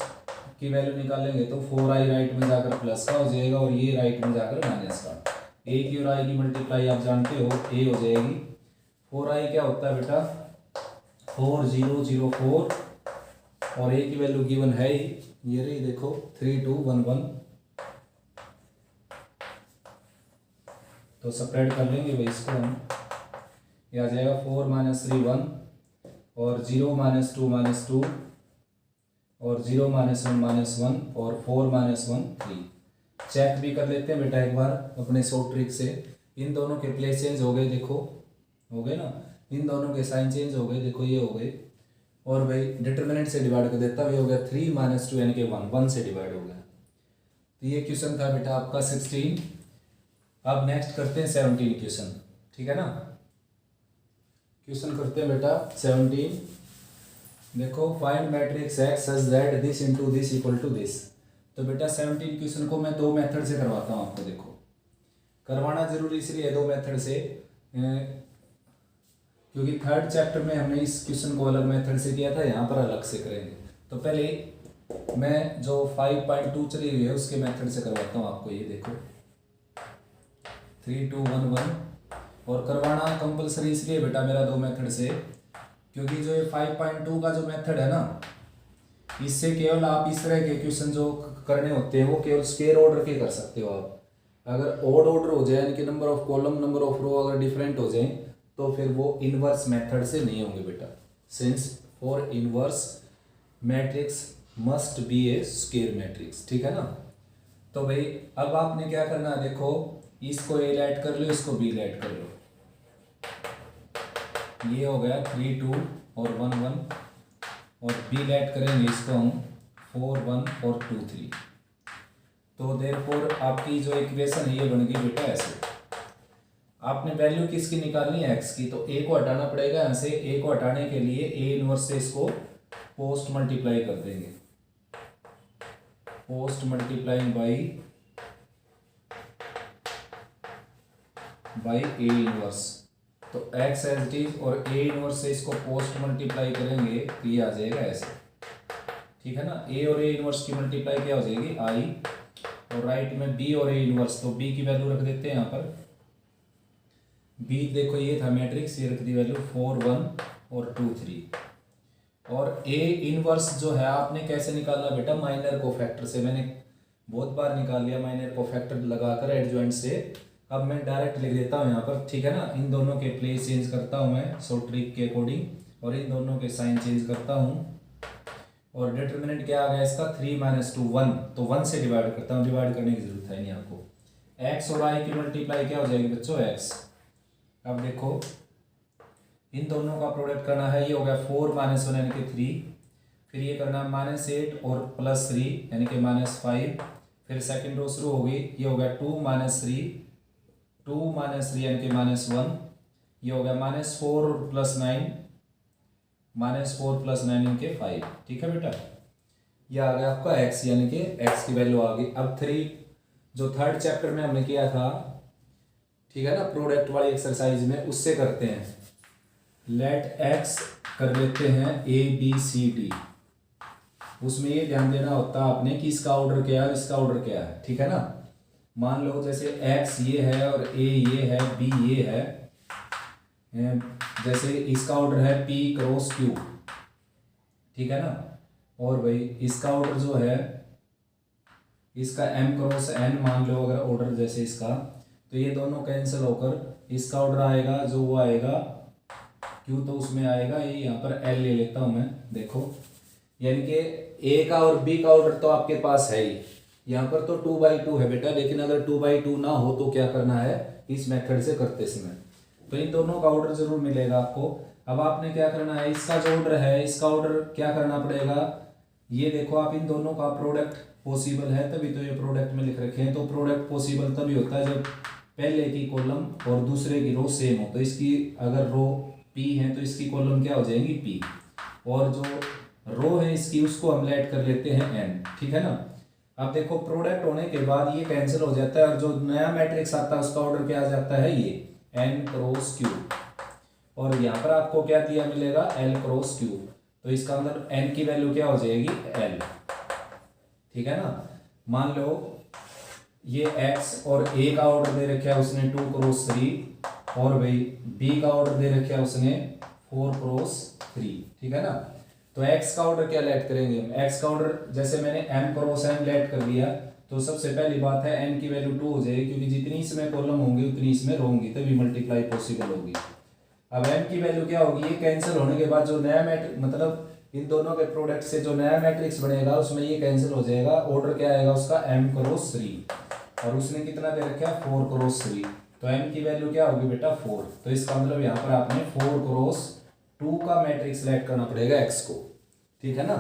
A: की वैल्यू निकालेंगे तो 4i राइट में जाकर प्लस का हो जाएगा और ये राइट में जाकर माइनस का। a की और i की मल्टीप्लाई आप जानते हो a हो जाएगी, 4i क्या होता है बेटा 4004, और a की वैल्यू गिवन है ही, ये रही देखो 3211। तो सपरेट कर लेंगे भाई इसको हम, ये आ जाएगा 4 - 3 1 और 0 - 2 -2 और 0 - 1 -1 और 4 - 1 3। चेक भी कर लेते हैं बेटा एक बार अपने शॉर्ट ट्रिक से। इन दोनों के प्लेस चेंज हो गए, देखो हो गए ना, इन दोनों के साइन चेंज हो गए, देखो ये हो गए। और भाई डिटर्मिनेंट से डिवाइड कर देता हुआ हो गया 3 - 2 यानी कि 1 से डिवाइड हो गया। तो ये क्वेश्चन था बेटा आपका 16। अब नेक्स्ट करते हैं 17 क्वेश्चन, ठीक है ना। क्वेश्चन करते हैं बेटा 17। देखो find matrix X such that this into this equal to this. तो बेटा 17 क्वेश्चन को मैं दो मेथड से करवाता हूँ आपको। देखो करवाना जरूरी इसलिए है दो मेथड से, क्योंकि थर्ड चैप्टर में हमने इस क्वेश्चन को अलग मेथड से किया था, यहाँ पर अलग से करेंगे। तो पहले मैं जो 5.2 चली हुई है उसके मेथड से करवाता हूँ आपको। ये देखो 3 2 1 1, और करवाना कंपलसरी इसलिए बेटा मेरा दो मेथड से, क्योंकि जो ये 5.2 का जो मेथड है ना, इससे केवल आप इस तरह के क्वेश्चन जो करने होते हैं वो केवल स्क्वायर ऑर्डर के कर सकते हो आप। अगर ऑड ऑर्डर हो जाए यानी कि number of column number of row अगर डिफरेंट हो जाए तो फिर वो इनवर्स मेथड से नहीं होंगे बेटा। Since for inverse matrix must be A square matrix, ठीक है ना। तो भाई अब आपने क्या करना है, देखो इसको ए ऐड कर लो, इसको बी ऐड कर लो। ये हो गया 3 2 और 1 1, और बी ऐड करेंगे इसको हम 4 1 और 2 3। तो देयरफॉर आपकी जो इक्वेशन है ये बन गई बेटा ऐसे। आपने वैल्यू किसकी निकालनी है, एक्स की, तो ए को हटाना पड़ेगा यहाँ से। ए को हटाने के लिए ए इनवर्स से इसको पोस्ट मल्टीप्लाई कर देंगे, post multiplying by A inverse. तो एक्स एज इट इज, और ए इनवर्स से इसको पोस्ट मल्टीप्लाई करेंगे तो ये आ जाएगा ऐसे, ठीक है ना। ए और ए इनवर्स की मल्टीप्लाई क्या हो जाएगी आई, और राइट में बी और ए इनवर्स, तो बी की वैल्यू रख देते हैं यहाँ पर। बी देखो ये था मैट्रिक्स, ये रख दी वैल्यू 4 1 और 2 3। और ए इनवर्स जो है आपने कैसे निकालना बेटा, माइनर कोफैक्टर से। मैंने बहुत बार निकाल लिया माइनर कोफैक्टर लगाकर एडजॉइंट से। अब मैं डायरेक्ट लिख देता हूँ यहाँ पर, ठीक है ना। इन दोनों के प्लेस चेंज करता हूँ मैं शॉर्ट ट्रिक के अकॉर्डिंग, और इन दोनों के साइन चेंज करता हूँ। और डिटर्मिनेंट क्या आ गया इसका 3 - 2 1, तो 1 से डिवाइड करता हूँ, डिवाइड करने की जरूरत है नहीं आपको। एक्स और आई की मल्टीप्लाई क्या हो जाएगी बच्चों, एक्स। अब देखो इन दोनों का प्रोडक्ट करना है, ये हो गया 4 - 1 यानी कि 3, फिर ये करना है -8 और +3 यानी कि -5, फिर सेकंड रो शुरू होगी, ये हो गया 2 माइनस 3, 2 माइनस 3 यानी कि -1, ये हो गया -4 प्लस 9, -4 प्लस 9 यानी कि 5। ठीक है बेटा, ये आ गया आपका x यानी कि x की वैल्यू आ गई। अब 3 जो थर्ड चैप्टर में हमने किया था, ठीक है ना, प्रोडक्ट वाली एक्सरसाइज में, उससे करते हैं। लेट x कर लेते हैं ABCD। उसमें ये ध्यान देना होता है आपने कि इसका ऑर्डर क्या है, इसका ऑर्डर क्या है। ठीक है ना, मान लो जैसे x ये है और A ये है, B ये है, जैसे इसका ऑर्डर है P क्रॉस Q। ठीक है ना, और भाई इसका ऑर्डर जो है, इसका M क्रॉस N मान लो अगर ऑर्डर जैसे इसका, तो ये दोनों कैंसिल होकर इसका ऑर्डर आएगा जो वो आएगा Q, तो उसमें आएगा ये, यहाँ पर L ले लेता हूँ मैं, देखो यानी कि A का और B का ऑर्डर तो आपके पास है ही, यहाँ पर तो 2/2 है बेटा, लेकिन अगर 2/2 ना हो तो क्या करना है, इस मेथड से करते समय तो इन दोनों का ऑर्डर जरूर मिलेगा आपको। अब आपने क्या करना है, इसका जो ऑर्डर है, इसका ऑर्डर क्या करना पड़ेगा, ये देखो आप इन दोनों का प्रोडक्ट पॉसिबल है, तभी तो ये प्रोडक्ट में लिख रखे हैं। तो प्रोडक्ट पॉसिबल तभी होता है जब पहले की कॉलम और दूसरे की रो सेम हो। तो इसकी अगर रो P है तो इसकी कॉलम क्या हो जाएगी P, और जो रो है इसकी उसको हम लेट कर लेते हैं N। ठीक है ना, अब देखो प्रोडक्ट होने के बाद ये कैंसिल हो जाता है और जो नया मैट्रिक्स आता है उसका ऑर्डर क्या आ जाता है, ये N क्रॉस Q, और यहाँ पर आपको क्या दिया मिलेगा, L क्रॉस Q। तो इसका मतलब N की वैल्यू क्या हो जाएगी, L। ठीक है ना, मान लो ये X और A का ऑर्डर दे रखा है उसने 2 क्रॉस 3, और भाई B का ऑर्डर दे रखा है उसने 4 क्रॉस 3। ठीक है ना, तो x का ऑर्डर क्या लेट करेंगे हम, x का ऑर्डर जैसे मैंने m क्रॉस n लेट कर दिया, तो सबसे पहली बात है n की वैल्यू 2 हो जाएगी, क्योंकि जितनी इसमें कॉलम होंगी उतनी इसमें रो होंगी, तभी मल्टीप्लाई पॉसिबल होगी। अब m की वैल्यू क्या होगी, ये कैंसिल होने के बाद जो नया मैट्रिक्स, मतलब इन दोनों के प्रोडक्ट से जो नया मैट्रिक्स बनेगा उसमें ये कैंसिल हो जाएगा, ऑर्डर क्या आएगा उसका m क्रॉस 3, और उसने कितना दे रखा है 4 क्रॉस 3, तो m की वैल्यू क्या होगी बेटा 4। तो इसका मतलब यहाँ पर आपने 4 क्रॉस 2 का मैट्रिक्स सेलेक्ट करना पड़ेगा x को। ठीक है ना,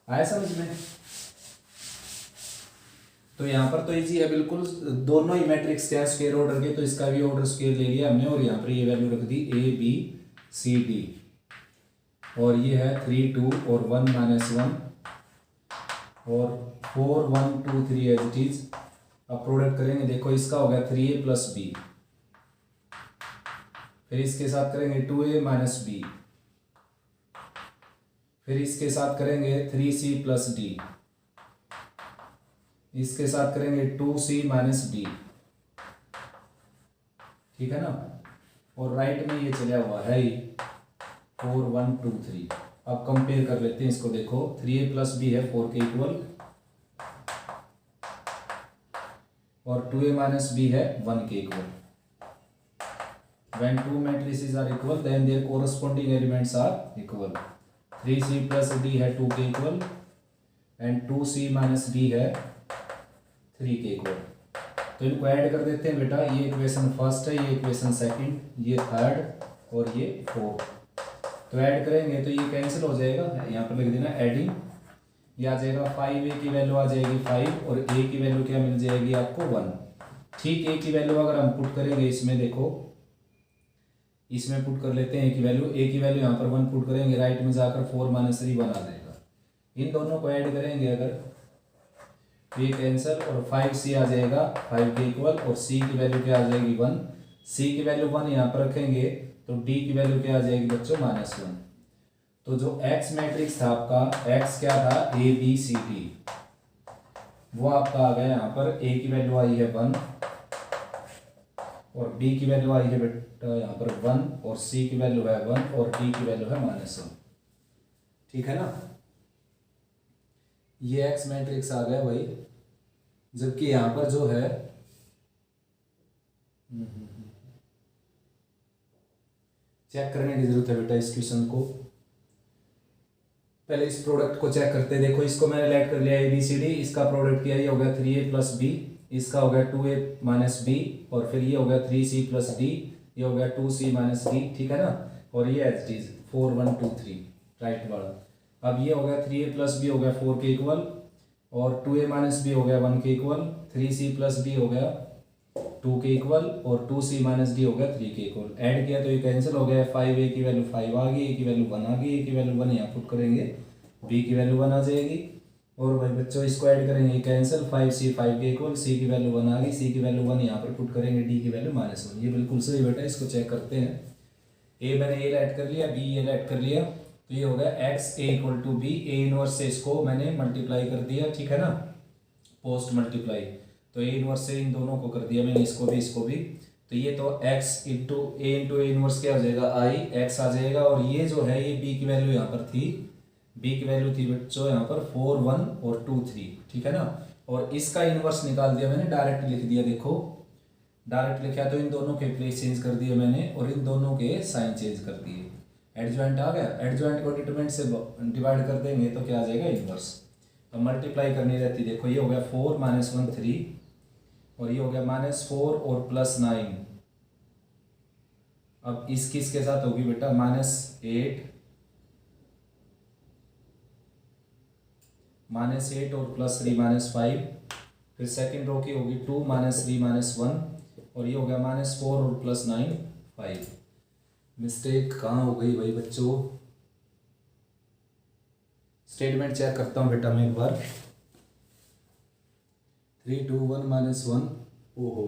A: आया समझ में। तो यहाँ पर तो इजी है बिल्कुल, दोनों ही मैट्रिक्स क्या स्क्वायर ऑर्डर के, तो इसका भी ऑर्डर स्क्वायर ले लिया हमने, और यहाँ पर ये वैल्यू रख दी ABCD, और ये है 3 2 और 1 -1 और 4 1 2 3 एज इट इज। अब प्रोडक्ट करेंगे, देखो इसका हो गया 3A + B, फिर इसके साथ करेंगे 2A - B, फिर इसके साथ करेंगे 3C + D, इसके साथ करेंगे 2C - D। ठीक है ना, और राइट में ये चला हुआ है 4 1 2 3। अब कंपेयर कर लेते हैं इसको, देखो 3A + B है 4 के इक्वल, और 2A - B है 1 के equal. When two matrices are equal, then their corresponding elements are equal. 3C + D है 2 के इक्वल, एंड 2C - D है 3 के इक्वल। तो इनको ऐड कर देते हैं बेटा, ये इक्वेशन फर्स्ट है, ये इक्वेशन सेकंड, ये थर्ड और ये फोर्थ। तो ऐड करेंगे तो ये कैंसिल हो जाएगा, यहाँ पर लिख देना एडिंग, ये आ जाएगा 5A की वैल्यू आ जाएगी 5, और A की वैल्यू क्या मिल जाएगी आपको 1। ठीक, A की वैल्यू अगर हम पुट करेंगे इसमें, देखो इसमें पुट कर लेते हैं A की वैल्यू यहाँ पर 1 पुट करेंगे, राइट में जाकर 4 - 3 1 आ जाएगा। इन दोनों को ऐड करेंगे अगर, तो ये कैंसिल, और 5C आ जाएगा 5 के इक्वल, और C की वैल्यू क्या आ जाएगी 1। C की वैल्यू 1 यहाँ पर रखेंगे तो D की वैल्यू क्या आ जाएगी बच्चों -1। तो जो X मैट्रिक्स था आपका, X क्या था ABCD, वो आपका आ गया यहाँ पर, A की वैल्यू आई है 1, और B की वैल्यू आई है बेटा यहाँ पर 1, और C की वैल्यू है 1, और D की वैल्यू है -1। ठीक है ना, ये X मैट्रिक्स आ गया भाई, जबकि यहाँ पर जो है चेक करने की जरूरत है बेटा इस क्वेश्चन को। पहले इस प्रोडक्ट को चेक करते हैं। देखो इसको मैंने लेट कर लिया ABCD, इसका प्रोडक्ट किया, ये हो गया 3A + B, इसका हो गया 2A - B, और फिर ये हो गया 3C + D, ये हो गया 2C - D। ठीक है ना, और ये एज इट इज 4 1 2 3 राइट वाला। अब ये हो गया 3A + B हो गया 4 के इक्वल, और 2a माइनस बी हो गया 1 के इक्वल, 3c प्लस डी हो गया 2 के इक्वल, और 2c माइनस डी हो गया 3 के इक्वल। ऐड किया तो ये कैंसिल हो गया, 5a की वैल्यू 5 आ गई, a की वैल्यू 1 आ गई, a की वैल्यू 1 यहाँ पुट करेंगे, b की वैल्यू 1 आ जाएगी। और भाई बच्चों इसको ऐड करेंगे कैंसिल, 5c 5 के इक्वल, c की वैल्यू 1 आ गई, c की वैल्यू 1 यहाँ पर पुट करेंगे, d की वैल्यू -1। ये बिल्कुल सही बेटा, इसको चेक करते हैं। a मैंने a ऐड कर लिया, b ये ऐड कर लिया, तो ये हो गया x a equal to B, a inverse से इसको मैंने मल्टीप्लाई कर दिया, ठीक है ना, पोस्ट मल्टीप्लाई। तो a इनवर्स से इन दोनों को कर दिया मैंने, इसको भी। तो ये तो x इंटू ए इनवर्स क्या हो जाएगा, i x आ जाएगा। और ये जो है ये b की वैल्यू यहाँ पर थी, b की वैल्यू थी बच्चों यहाँ पर 4 1 और 2 3, ठीक है ना। और इसका इनवर्स निकाल दिया मैंने, डायरेक्ट लिख दिया, देखो डायरेक्ट लिखा तो इन दोनों के प्लेस चेंज कर दिए मैंने, और इन दोनों के साइन चेंज कर दिए। एडजॉइंट आ गया, एडजॉइंट को डिटरमिनेंट से डिवाइड कर देंगे तो क्या आ जाएगा, इनवर्स। अब मल्टीप्लाई करनी रहती, देखो ये हो गया 4 -1 3, और ये हो गया -4 और +9। अब इस किसके साथ होगी बेटा, -8 और +3 -5। फिर सेकंड रो की होगी 2 -3 -1, और ये हो गया -4 और +9 5। मिस्टेक कहाँ हो गई भाई बच्चों, स्टेटमेंट चेक करता हूँ बेटा मैं एक बार। 3 2 1 -1, ओहो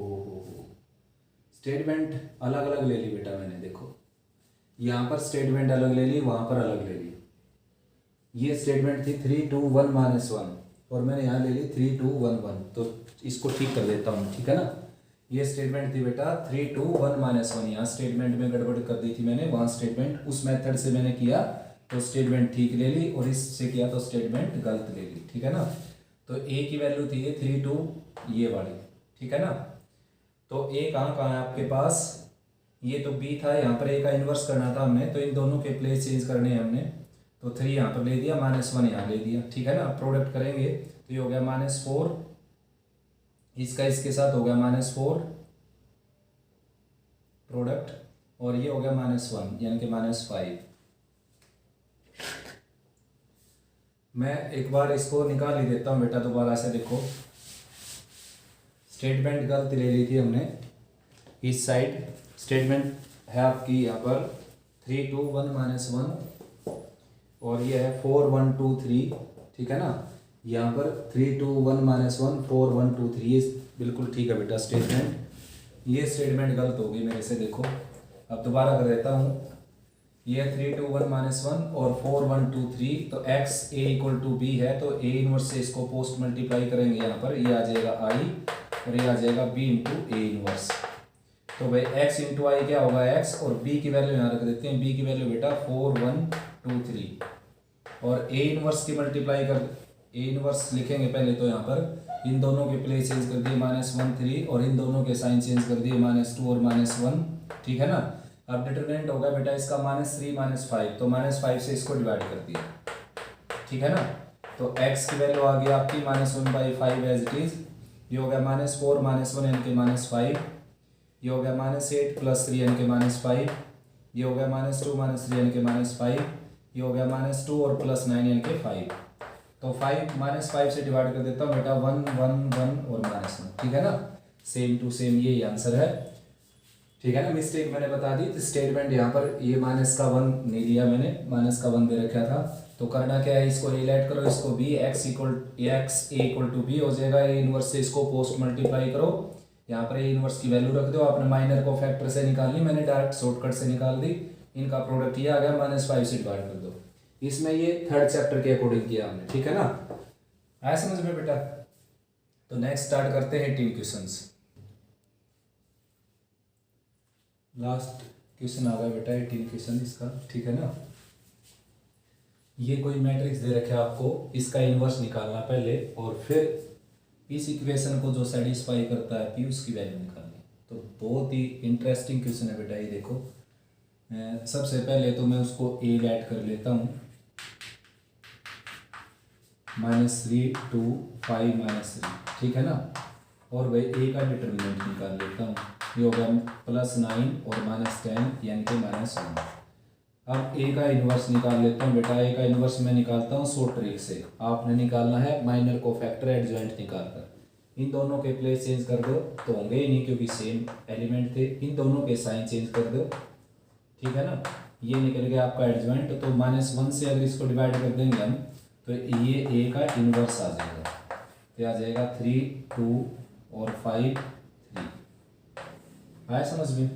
A: स्टेटमेंट अलग अलग ले ली बेटा मैंने, देखो यहाँ पर स्टेटमेंट अलग ले ली, वहाँ पर अलग ले ली। ये स्टेटमेंट थी 3 2 1 -1, और मैंने यहाँ ले ली 3 2 1 1, तो इसको ठीक कर देता हूँ, ठीक है ना। ये स्टेटमेंट थी बेटा 3 2 1 -1, यहाँ स्टेटमेंट में गड़बड़ कर दी थी मैंने, वहाँ स्टेटमेंट उस मेथड से मैंने किया तो स्टेटमेंट ठीक ले ली, और इससे किया तो स्टेटमेंट गलत ले ली, ठीक है ना। तो ए की वैल्यू थी ये 3 2 ये वाली, ठीक है ना। तो ए कहाँ कहाँ है आपके पास, ये तो बी था, यहाँ पर ए का इन्वर्स करना था हमने, तो इन दोनों के प्लेस चेंज करने हैं हमने, तो 3 यहाँ पर ले दिया, -1 यहाँ ले दिया, ठीक है ना। प्रोडक्ट करेंगे तो ये हो गया -4, इसका इसके साथ हो गया -4 प्रोडक्ट, और ये हो गया -1 यानी कि -5। मैं एक बार इसको निकाल ही देता हूँ बेटा दोबारा से, देखो स्टेटमेंट गलत ले ली थी हमने, इस साइड स्टेटमेंट है आपकी यहाँ पर 3 2 1 -1, और ये है 4 1 2 3, ठीक है ना। यहाँ पर 3 2 1 -1 4 1 2 3, ये बिल्कुल ठीक है बेटा स्टेटमेंट। ये स्टेटमेंट गलत होगी मेरे से, देखो अब दोबारा कर देता हूँ। ये 3 2 1 -1 और 4 1 2 3, तो x a equal to b है, तो a इनवर्स से इसको पोस्ट मल्टीप्लाई करेंगे, यहाँ पर ये आ जाएगा i, और ये आ जाएगा b इंटू ए इनवर्स। तो भाई x इंटू आई क्या होगा x, और b की वैल्यू यहाँ रख देते हैं, b की वैल्यू बेटा 4 1 2 3, और a इनवर्स की मल्टीप्लाई कर, a इनवर्स लिखेंगे पहले तो यहाँ पर इन दोनों के प्लेस चेंज कर दिए -1 3, और इन दोनों के साइन चेंज कर दिए -2 और -1, ठीक है ना। अब डिटरमिनेंट होगा बेटा इसका -3 -5, तो -5 से इसको डिवाइड कर दिया, ठीक है ना। तो x की वैल्यू आ गई आपकी -1/5 एज इट इज, ये हो गया -4 -1 यानी कि -5, ये हो गया -8 + 3 यानी कि -5, ये हो गया -2 -3 यानी कि -5, ये हो गया -2 और +9 यानी कि 5। तो 5 से डिवाइड कर देता हूँ बेटा, 1 1 1 और -1, ठीक है ना। सेम टू सेम ये आंसर है, ठीक है ना। मिस्टेक मैंने बता दी, तो स्टेटमेंट यहाँ पर ये -1 नहीं लिया मैंने, -1 दे रखा था, तो करना क्या है, इसको ए ऐड करो, इसको b, x a equal to b हो जाएगा, ए इनवर्स से इसको पोस्ट मल्टीप्लाई करो, यहाँ पर ए इनवर्स की वैल्यू रख दो, आपने माइनर को फैक्टर से निकालनी, मैंने डायरेक्ट शॉर्टकट से निकाल दी, इनका प्रोडक्ट ये आ गया, -5 से डिवाइड कर दो। इसमें ये 3rd चैप्टर के अकॉर्डिंग किया हमने, ठीक है ना, आया समझ में बेटा। तो नेक्स्ट स्टार्ट करते हैं 18 क्वेश्चंस। लास्ट क्वेश्चन आ गया बेटा 18 क्वेश्चन इसका, ठीक है ना। ये कोई मैट्रिक्स दे रखे आपको, इसका इन्वर्स निकालना पहले, और फिर इस इक्वेशन को जो सेटिस्फाई करता है p उसकी वैल्यू निकालनी। तो बहुत ही इंटरेस्टिंग क्वेश्चन है बेटा ये, देखो सबसे पहले तो मैं उसको a ऐड कर लेता हूँ, -3 2 5 -3, ठीक है ना। और भाई a का डिटरमिनेंट निकाल लेता हूँ, ये होगा +9 और -10 यानी कि -1। अब ए का इन्वर्स निकाल लेता हूँ बेटा। ए का इन्वर्स मैं निकालता हूँ शॉर्ट ट्रिक से। आपने निकालना है माइनर कोफैक्टर एडजॉइंट निकाल कर। इन दोनों के प्लेस चेंज कर दो तो होंगे ही नहीं क्योंकि सेम एलिमेंट थे। इन दोनों के साइन चेंज कर दो, ठीक है ना। ये निकल गया आपका एडजॉइंट। तो -1 से अगर इसको डिवाइड कर देंगे हम तो ये ए का इन्वर्स आ जाएगा। तो आ जाएगा 3 2 और 5 3। आया समझ में,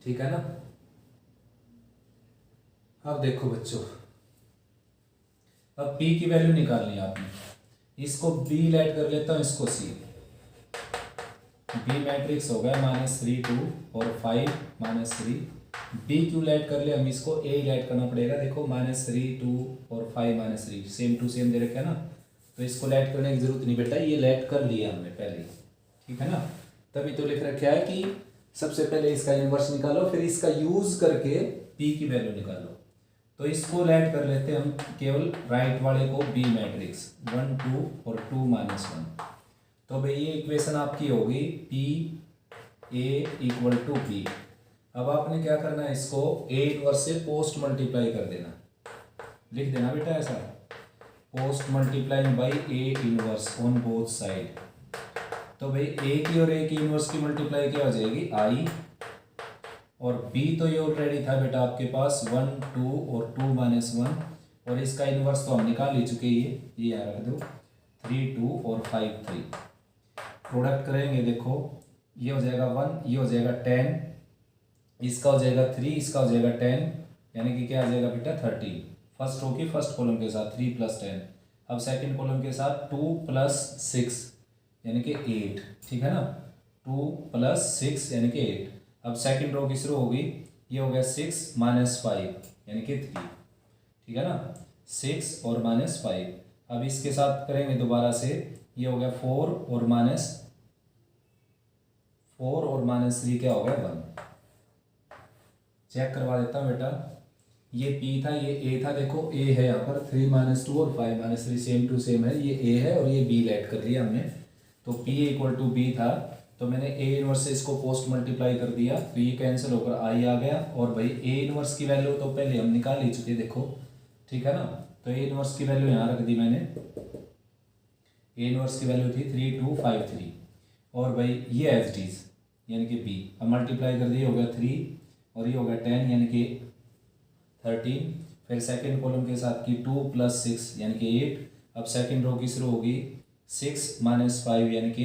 A: ठीक है ना। अब देखो बच्चों, अब p की वैल्यू निकालनी है आपने। इसको b लेट कर लेता हूँ, इसको c। b मैट्रिक्स हो गया -3 2 और 5 -3। b क्यों लेट कर ले हम, इसको a लेट करना पड़ेगा। देखो -3 2 और 5 -3 सेम टू सेम दे रखा है ना, तो इसको लेट करने की जरूरत नहीं बेटा, ये लेट कर लिया हमने पहले, ठीक है ना। तभी तो लिख रखा है कि सबसे पहले इसका इन्वर्स निकालो, फिर इसका यूज करके p की वैल्यू निकालो। तो इसको लेट कर लेते हैं हम केवल राइट वाले को b मैट्रिक्स 1 2 और 2 -1। तो भाई ये इक्वेशन आपकी होगी p a = p। अब आपने क्या करना है, इसको a इनवर्स से पोस्ट मल्टीप्लाई कर देना। लिख देना बेटा ऐसा, post multiplying by a inverse on both side. तो भाई a की और a की इनवर्स की मल्टीप्लाई क्या हो जाएगी i, और b तो ये ऑलरेडी था बेटा आपके पास 1 2 और 2 -1, और इसका इन्वर्स तो हम निकाल ही चुके। ये यहाँ रख दो 3 2 और 5 3। प्रोडक्ट करेंगे, देखो ये हो जाएगा 1, ये हो जाएगा 10, इसका हो जाएगा 3, इसका हो जाएगा 10, यानी कि क्या आ जाएगा बेटा 13। फर्स्ट रो की फर्स्ट कॉलम के साथ 3 + 10। अब सेकंड कॉलम के साथ 2 + 6 यानी कि 8, ठीक है ना। 2 + 6 यानी कि 8। अब सेकंड रो की शुरू होगी, ये हो गया 6 - 5 यानी कि 3, ठीक है ना। 6 और -5। अब इसके साथ करेंगे दोबारा से, ये हो गया 4 और -3 क्या हो गया 1। चेक करवा देता हूँ बेटा, ये p था, ये a था। देखो a है यहाँ पर 3 - 2 और 5 -3 सेम टू सेम है, ये a है और ये b लेट कर लिया हमने। तो p = b था, तो मैंने a इनवर्स से इसको पोस्ट मल्टीप्लाई कर दिया, तो ये कैंसिल होकर i आ गया। और भाई a इनवर्स की वैल्यू तो पहले हम निकाल ही चुके, देखो, ठीक है ना। तो a इनवर्स की वैल्यू यहाँ रख दी मैंने। a इनवर्स की वैल्यू थी 3 2 5 3, और भाई ये एज इट इज यानी कि b। अब मल्टीप्लाई कर दिए, हो गया 3 और ये हो गया 10 यानी कि 13। फिर सेकंड कॉलम के साथ की 2 + 6 यानी कि 8। अब सेकंड रो की शुरू होगी 6 - 5 यानी कि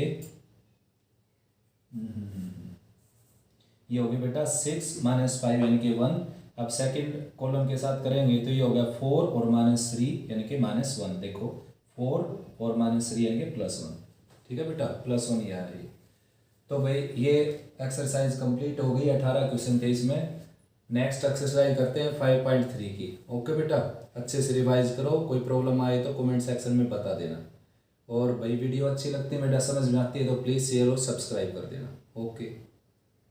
A: ये हो गया बेटा 6 - 5 यानी कि 1। अब सेकंड कॉलम के साथ करेंगे तो ये हो गया 4 और -3 यानी कि -1। देखो 4 और -3 यानी कि +1, ठीक है बेटा, +1 ये आ रही है। तो भाई ये एक्सरसाइज कंप्लीट हो गई। 18 क्वेश्चन थे इसमें। नेक्स्ट एक्सरसाइज करते हैं 5.3 की। ओके बेटा, अच्छे से रिवाइज करो। कोई प्रॉब्लम आए तो कमेंट सेक्शन में बता देना। और भाई वीडियो अच्छी लगती है, मेरा समझ में आती है तो प्लीज़ शेयर और सब्सक्राइब कर देना। ओके।